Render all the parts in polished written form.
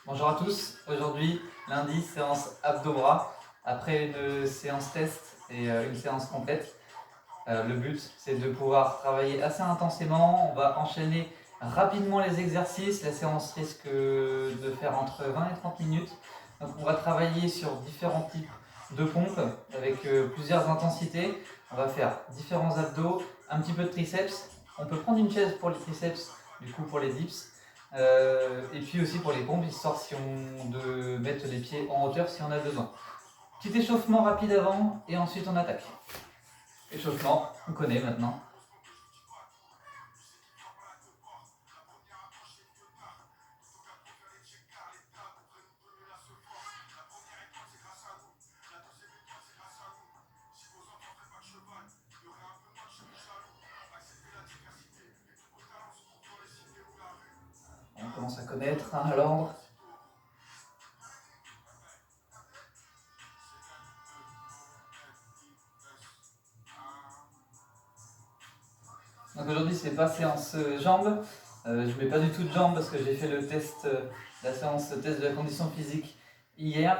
Bonjour à tous, aujourd'hui lundi séance abdos-bras après une séance test et une séance complète. Le but c'est de pouvoir travailler assez intensément, on va enchaîner rapidement les exercices, la séance risque de faire entre 20 et 30 minutes. Donc on va travailler sur différents types de pompes avec plusieurs intensités, on va faire différents abdos, un petit peu de triceps, on peut prendre une chaise pour les triceps, du coup pour les dips. Et puis aussi pour les pompes, histoire de mettre les pieds en hauteur si on a besoin. Petit échauffement rapide avant et ensuite on attaque. Échauffement, on connaît maintenant. On commence à connaître à l'ordre. Donc aujourd'hui c'est pas séance jambes, je mets pas du tout de jambes parce que j'ai fait le test, la séance test de la condition physique hier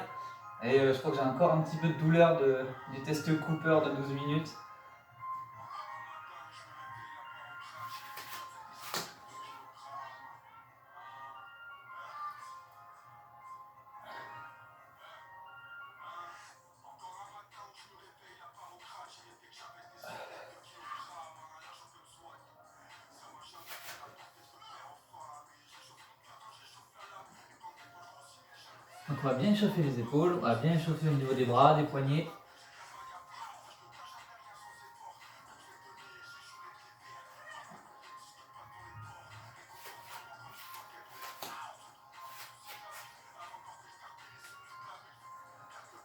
et je crois que j'ai encore un petit peu de douleur du test Cooper de 12 minutes. Donc on va bien échauffer les épaules, on va bien échauffer au niveau des bras, des poignets.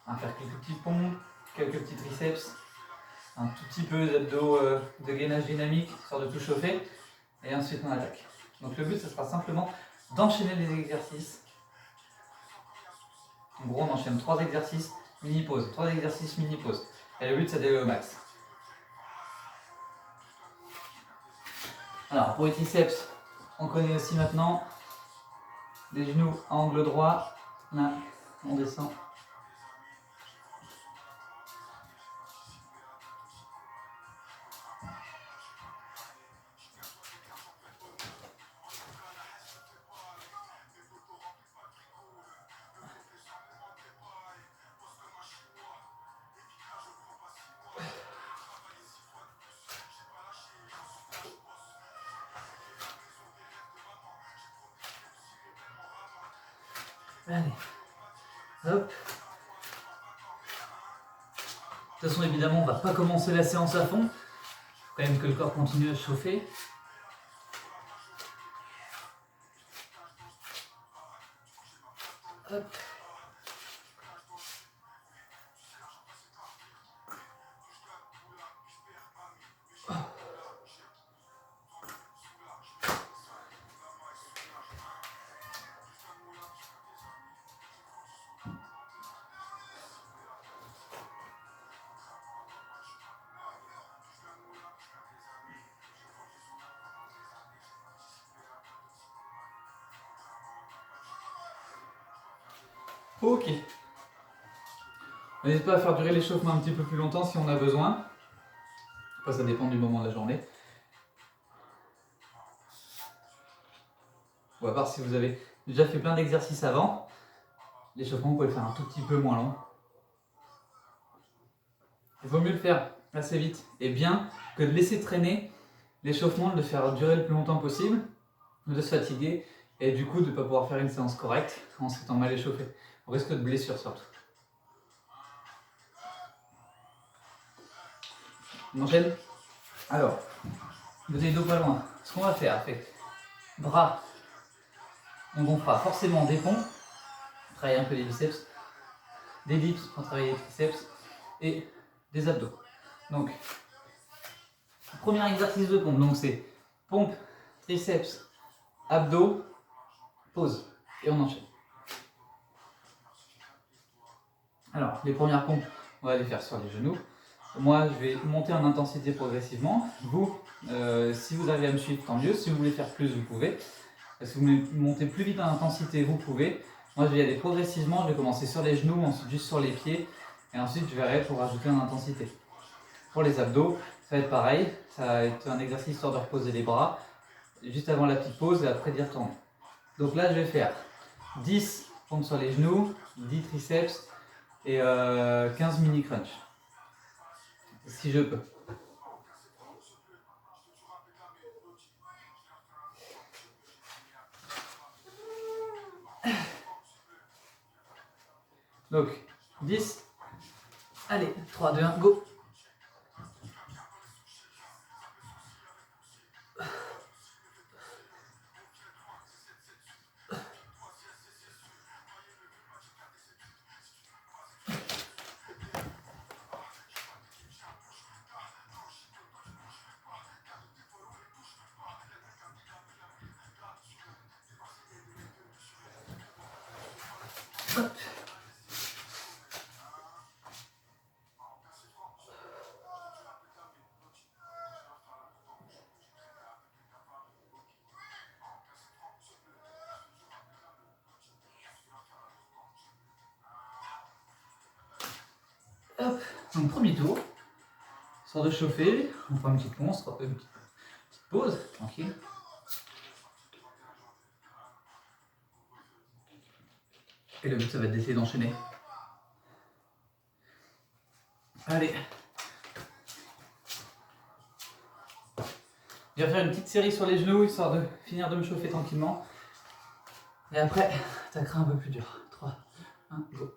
On va faire quelques petits pompes, quelques petits triceps, un tout petit peu d'abdos de gainage dynamique, histoire de tout chauffer, et ensuite on attaque. Donc le but, ce sera simplement d'enchaîner les exercices. En gros, on enchaîne 3 exercices, mini-pause, 3 exercices, mini-pause. Et le but, c'est d'aller au max. Alors, pour les triceps, on connaît aussi maintenant les genoux à angle droit. Là, on descend. Allez, hop. De toute façon, évidemment, on ne va pas commencer la séance à fond. Il faut quand même que le corps continue à se chauffer. Hop. Ok. N'hésite pas à faire durer l'échauffement un petit peu plus longtemps si on a besoin. Après, ça dépend du moment de la journée. Ou à part si vous avez déjà fait plein d'exercices avant, l'échauffement, vous pouvez le faire un tout petit peu moins long. Il vaut mieux le faire assez vite et bien que de laisser traîner l'échauffement, de le faire durer le plus longtemps possible, de se fatiguer et du coup de ne pas pouvoir faire une séance correcte en s'étant mal échauffé. Au risque de blessure surtout. On enchaîne. Alors, bouteille d'eau pas loin. Ce qu'on va faire, c'est bras, on gonflera forcément des pompes, travailler un peu les biceps, des dips pour travailler les triceps et des abdos. Donc, premier exercice de pompe, donc c'est pompe, triceps, abdos, pause et on enchaîne. Alors, les premières pompes, on va les faire sur les genoux. Moi, je vais monter en intensité progressivement. Vous, si vous arrivez à me suivre, tant mieux. Si vous voulez faire plus, vous pouvez. Si vous voulez monter plus vite en intensité, vous pouvez. Moi, je vais y aller progressivement. Je vais commencer sur les genoux, ensuite juste sur les pieds. Et ensuite, je verrai pour ajouter en intensité. Pour les abdos, ça va être pareil. Ça va être un exercice histoire de reposer les bras. Juste avant la petite pause et après d'y retourner. Donc là, je vais faire 10 pompes sur les genoux, 10 triceps et 15 mini crunch. Si je peux. Donc, 10. Allez, 3, 2, 1, go. Hop. Hop. Donc premier tour. Sort de chauffer. On prend une petite pause, une petite pause, tranquille. Et le but, ça va être d'essayer d'enchaîner. Allez. Je vais faire une petite série sur les genoux, histoire de finir de me chauffer tranquillement. Et après, t'attaqueras un peu plus dur. 3, 1, go.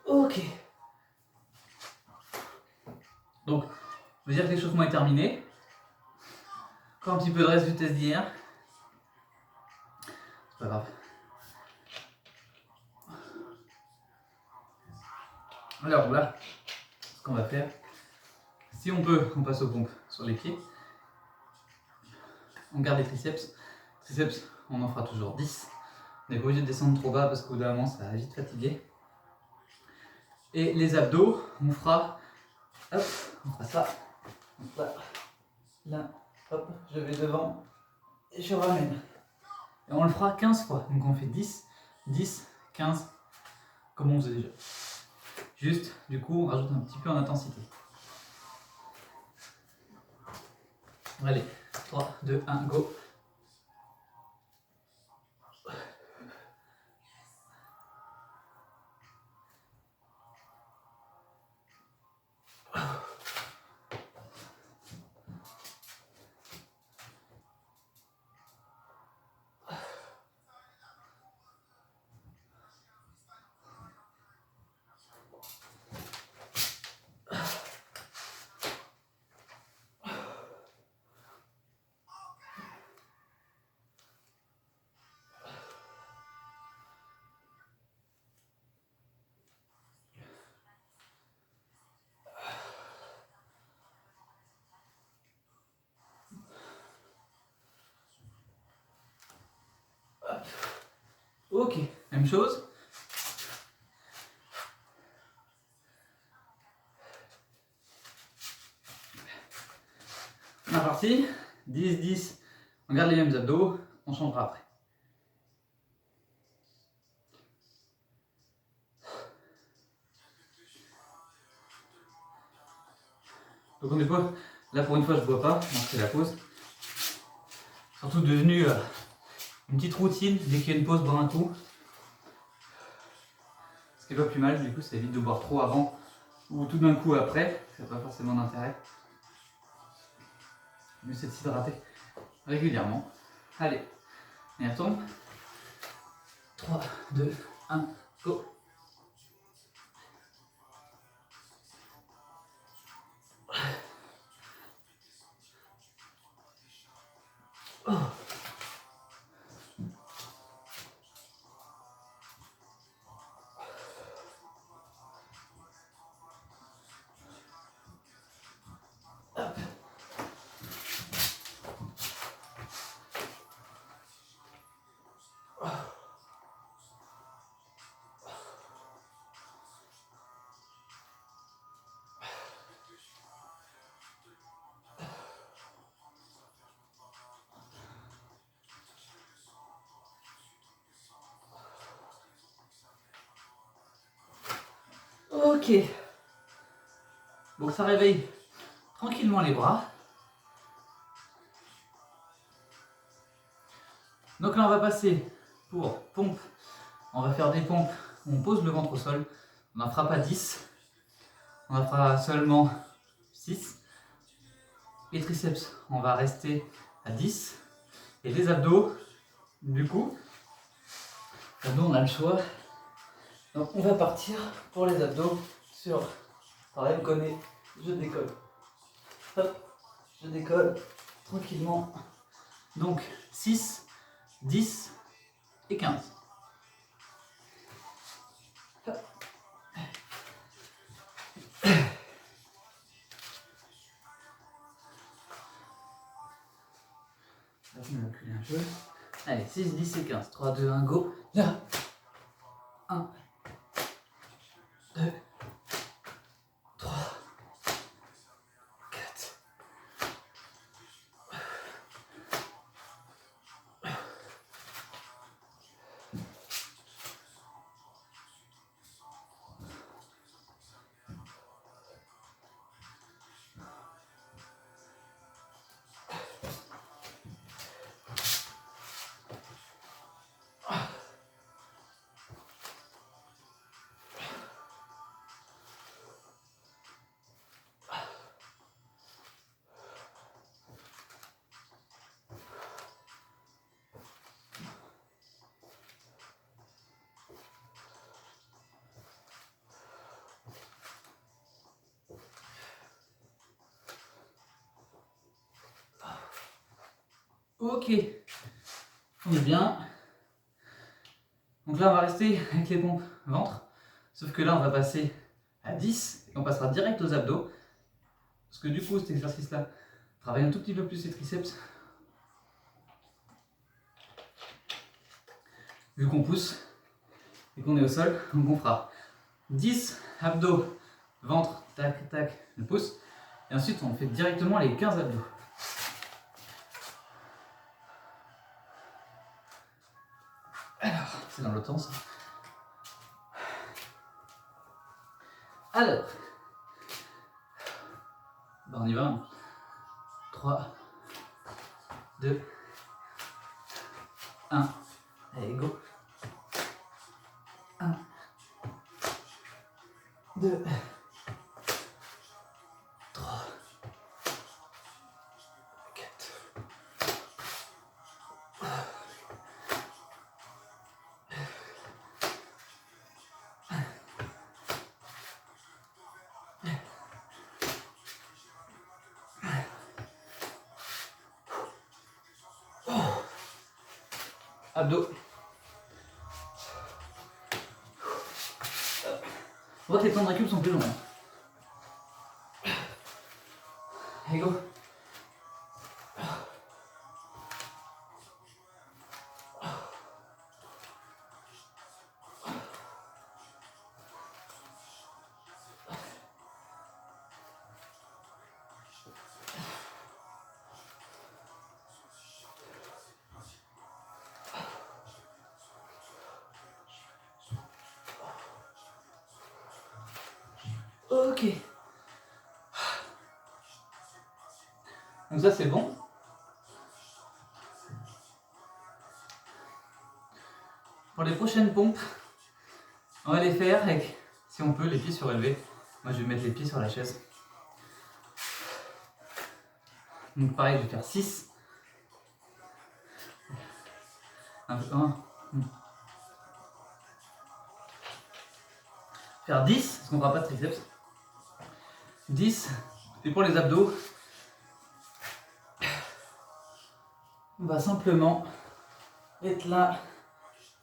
Ok. Donc, on va dire que l'échauffement est terminé. Encore un petit peu de reste du test d'hier. C'est pas grave. Alors voilà ce qu'on va faire. Si on peut, on passe aux pompes sur les pieds. On garde les triceps. Triceps, on en fera toujours 10. On n'est pas obligé de descendre trop bas parce qu'au bout d'un moment, ça va vite fatiguer. Et les abdos, on fera, hop, on fera ça. Donc là, hop, je vais devant et je ramène. Et on le fera 15 fois. Donc on fait 10, 10, 15, comme on faisait déjà. Juste, du coup, on rajoute un petit peu en intensité. Allez, 3, 2, 1, go. Ok, même chose. On est parti. 10, 10. On garde les mêmes abdos. On changera après. Donc on est pas. Là pour une fois je bois pas, donc c'est la pause. Surtout devenu une petite routine, dès qu'il y a une pause, boire un coup. Ce qui est pas plus mal, du coup ça évite de boire trop avant ou tout d'un coup après, ça n'a pas forcément d'intérêt. Mieux c'est de s'hydrater régulièrement. Allez, on y retourne. 3, 2, 1, go. Ok. Donc ça réveille tranquillement les bras. Donc là on va passer pour pompe. On va faire des pompes où on pose le ventre au sol. On n'en fera pas 10. On en fera seulement 6. Les triceps, on va rester à 10. Et les abdos, du coup, on a le choix. Donc on va partir pour les abdos sur, pareil on connaît, je décolle. Hop, je décolle tranquillement. Donc 6, 10 et 15. Hop. Je vais reculer un peu. Allez, 6, 10 et 15. 3, 2, 1, go. Là. 1, 2, 3, 4. Ok, on est bien. Donc là, on va rester avec les pompes ventre. Sauf que là, on va passer à 10 et on passera direct aux abdos. Parce que du coup, cet exercice-là travaille un tout petit peu plus les triceps. Vu qu'on pousse et qu'on est au sol, donc on fera 10 abdos, ventre, tac, tac, le pouce. Et ensuite, on fait directement les 15 abdos. Alors, c'est dans l'autre sens. Alors, ben on y va. 3, 2, 1. Allez, go. 1, 2, 3, 4. Abdos. On voit que les temps de récup sont plus longs. Allez, go. Ok. Donc ça c'est bon. Pour les prochaines pompes, on va les faire avec, si on peut, les pieds surélevés. Moi je vais mettre les pieds sur la chaise. Donc pareil, je vais faire 6. 1, faire 10, parce qu'on ne fera pas de triceps. 10, et pour les abdos, on va simplement être là,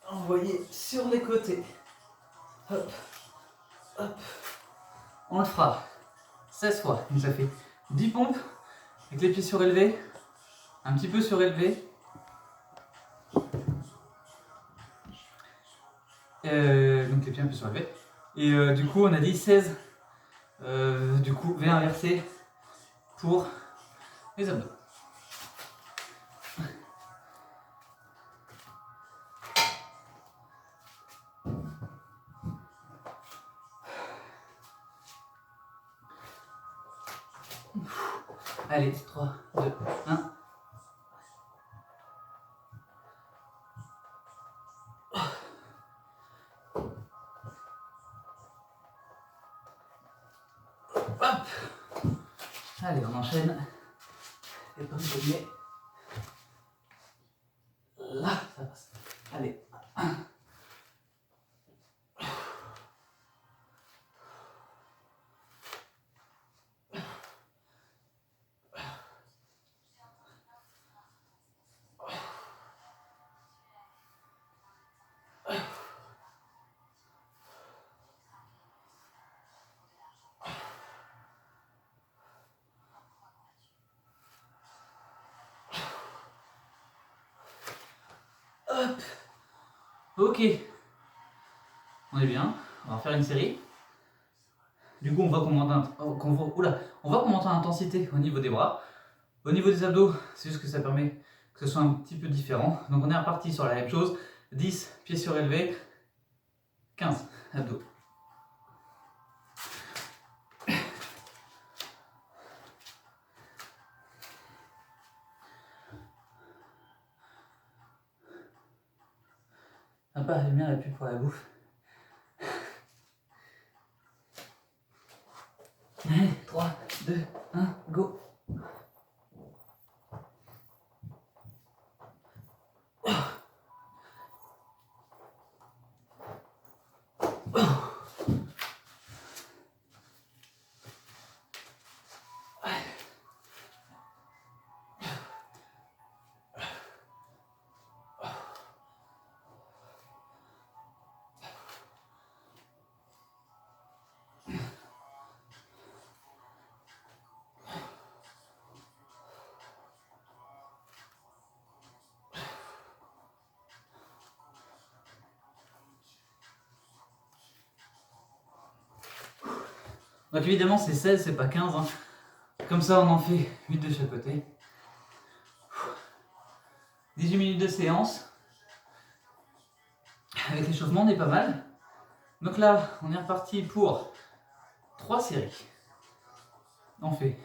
envoyer sur les côtés. Hop, hop. On le fera 16 fois, donc ça fait 10 pompes avec les pieds surélevés, un petit peu surélevés. Donc les pieds un peu surélevés. Et du coup on a dit 16 du coup V inversé pour les abdos. Allez, 3, 2, 1. Hop. Allez, on enchaîne. Et comme je dis, là, ça passe. Allez, 1. Hop. Ok. On est bien. On va faire une série. Du coup, on voit qu'on monte en intensité au niveau des bras. Au niveau des abdos, c'est juste que ça permet que ce soit un petit peu différent. Donc on est reparti sur la même chose. 10, pieds surélevés. 15, abdos. Sympa, j'aime bien la pub pour la bouffe. Allez, 3, 2, 1, go. Donc évidemment c'est 16, c'est pas 15. Hein. Comme ça on en fait 8 de chaque côté. 18 minutes de séance. Avec l'échauffement on est pas mal. Donc là on est reparti pour 3 séries. On fait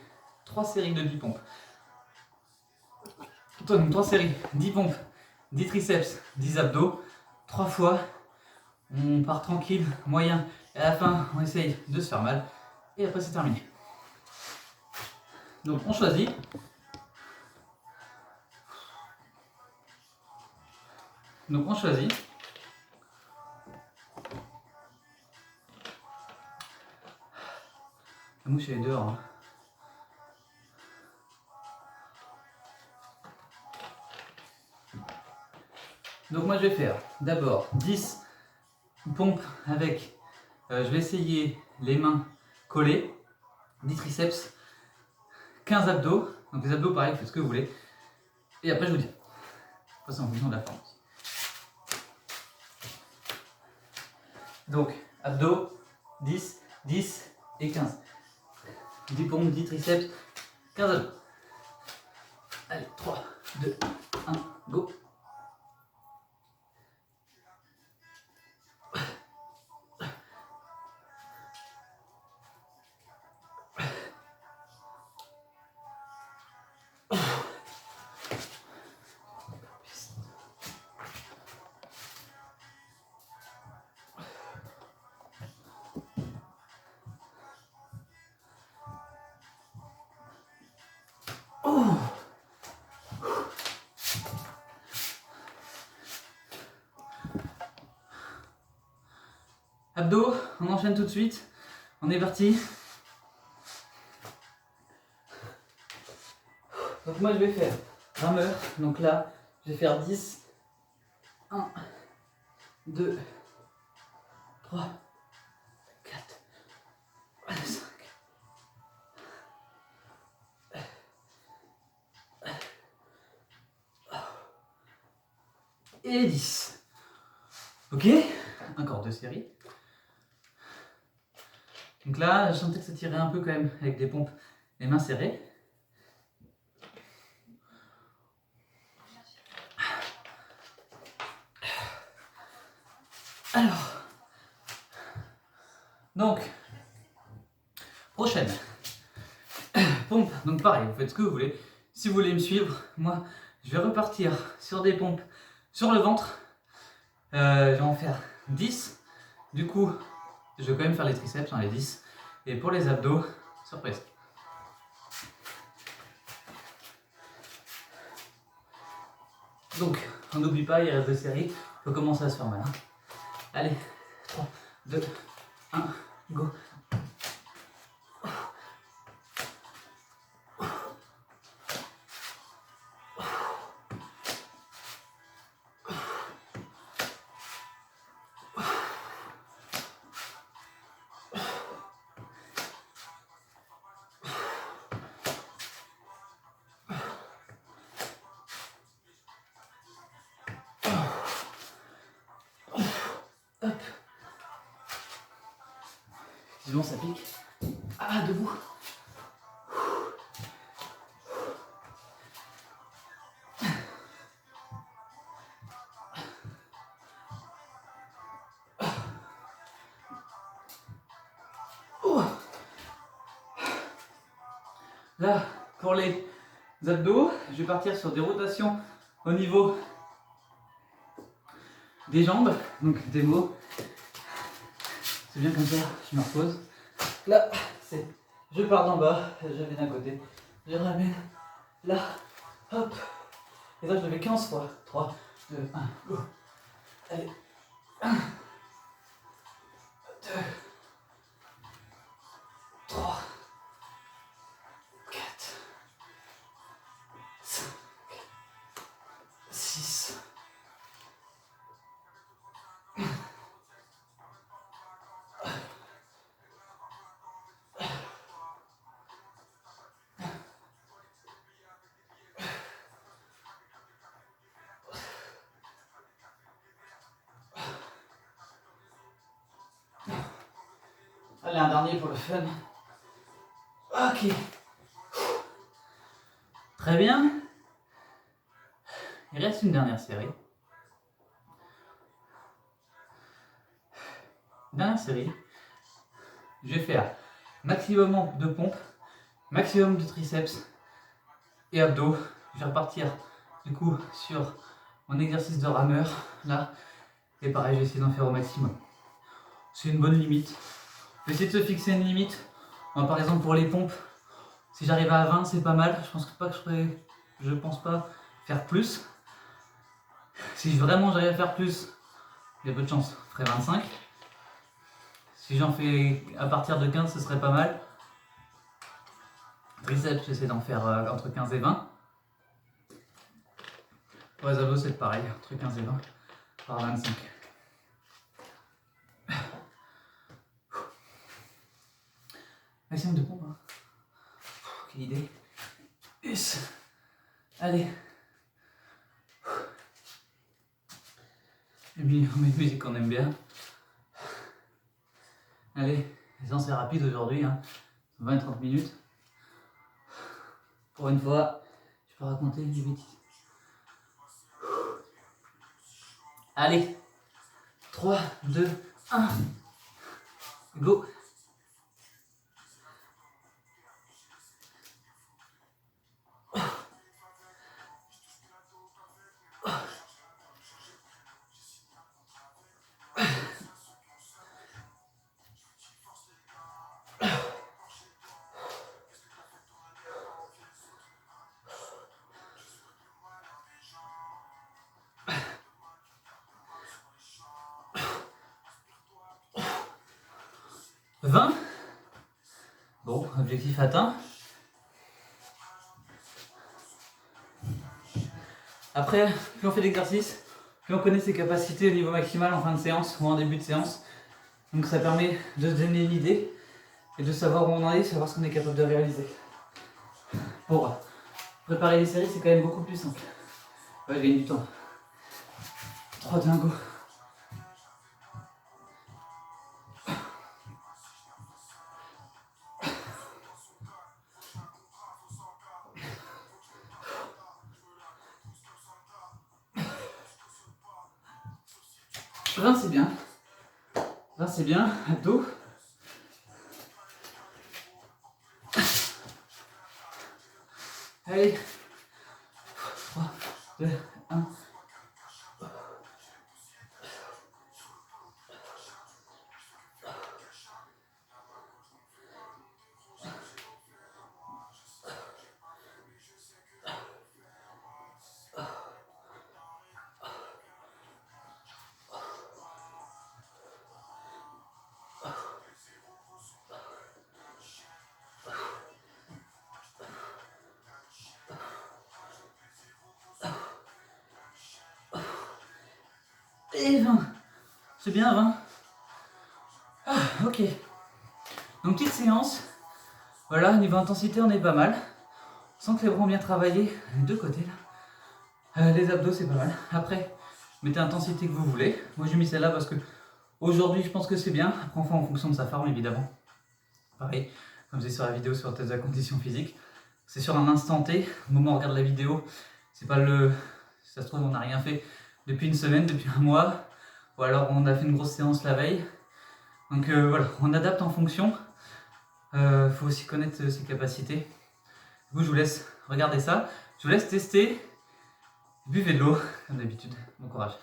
3 séries de 10 pompes. Donc 3 séries, 10 pompes, 10 triceps, 10 abdos. 3 fois. On part tranquille, moyen. Et à la fin on essaye de se faire mal. Et après c'est terminé. Donc on choisit. Donc on choisit. La mouche elle est dehors. Hein. Donc moi je vais faire d'abord 10 pompes avec, je vais essayer les mains collées, 10 triceps, 15 abdos. Donc les abdos pareil, faites ce que vous voulez. Et après je vous dis. Après c'est en fonction de la forme. Donc abdos, 10, 10 et 15. 10 pompes, 10 triceps, 15 abdos. Allez, 3, 2, 1, go. Oh. Abdos, on enchaîne tout de suite. On est parti. Donc moi je vais faire rameur. Donc là, je vais faire 10. 1, 2, 3, 4, 5. Et 10. Ok, encore 2 séries. Donc là, je sentais que ça tirait un peu quand même avec des pompes, les mains serrées. Alors, donc, prochaine Pompe, donc pareil, vous faites ce que vous voulez. Si vous voulez me suivre, moi je vais repartir sur des pompes sur le ventre. Je vais en faire 10. Du coup, je vais quand même faire les triceps, les 10. Et pour les abdos, surprise. Donc, on n'oublie pas, il reste 2 séries. Il faut commencer à se faire mal. Allez, 3, 2, 1, go. Hop. Sinon ça pique. Ah, debout. Là, pour les abdos, je vais partir sur des rotations au niveau des jambes, donc des mots. C'est bien comme ça, je me repose. Là, c'est je pars d'en bas, je vais d'un côté, je ramène là, hop. Et là, je le fais 15 fois. 3, 2, 1, go. Allez. 1, 2, 3, 4, 5, 6. Allez, un dernier pour le fun. Ok. Très bien. Il reste une dernière série. Dernière série. Je vais faire maximum de pompes, maximum de triceps et abdos. Je vais repartir du coup sur mon exercice de rameur là. Et pareil, je vais essayer d'en faire au maximum. C'est une bonne limite. Je vais essayer de se fixer une limite. Moi, par exemple pour les pompes, si j'arrive à 20, c'est pas mal. Je pense pas faire plus. Si vraiment j'arrive à faire plus, il y a peu de chance, je ferai 25. Si j'en fais à partir de 15, ce serait pas mal. Triceps, j'essaie d'en faire entre 15 et 20. Pour les abdos, c'est pareil, entre 15 et 20 par 25. Maximum de pompes. Hein. Quelle idée. Yes. Allez. Et puis on met une musique qu'on aime bien. Allez, les séances c'est rapide aujourd'hui, hein. 20-30 minutes. Pour une fois, je peux raconter des bêtises. Allez, 3, 2, 1, go. Bon, objectif atteint. Après, plus on fait d'exercice, plus on connaît ses capacités au niveau maximal en fin de séance ou en début de séance. Donc ça permet de se donner une idée et de savoir où on en est, savoir ce qu'on est capable de réaliser. Pour préparer les séries, c'est quand même beaucoup plus simple. Ouais, je gagne du temps. 3, 2, 1, go. C'est bien. 20 c'est bien. Abdos. Allez. 3, 2, 1. Et 20. C'est bien 20. Ah, ok. Donc petite séance. Voilà, niveau intensité on est pas mal. On sent que les bras ont bien travaillé les deux côtés là. Les abdos c'est pas mal. Après, mettez l'intensité que vous voulez. Moi j'ai mis celle-là parce que aujourd'hui je pense que c'est bien. Après on fait en fonction de sa forme évidemment. Pareil, comme je disais sur la vidéo sur le test de la condition physique. C'est sur un instant T. Au moment où on regarde la vidéo, c'est pas le... Si ça se trouve on n'a rien fait depuis une semaine, depuis un mois. Ou alors on a fait une grosse séance la veille. Donc voilà, on adapte en fonction. Faut aussi connaître ses capacités. Du coup, je vous laisse regarder ça. Je vous laisse tester. Buvez de l'eau, comme d'habitude. Bon courage.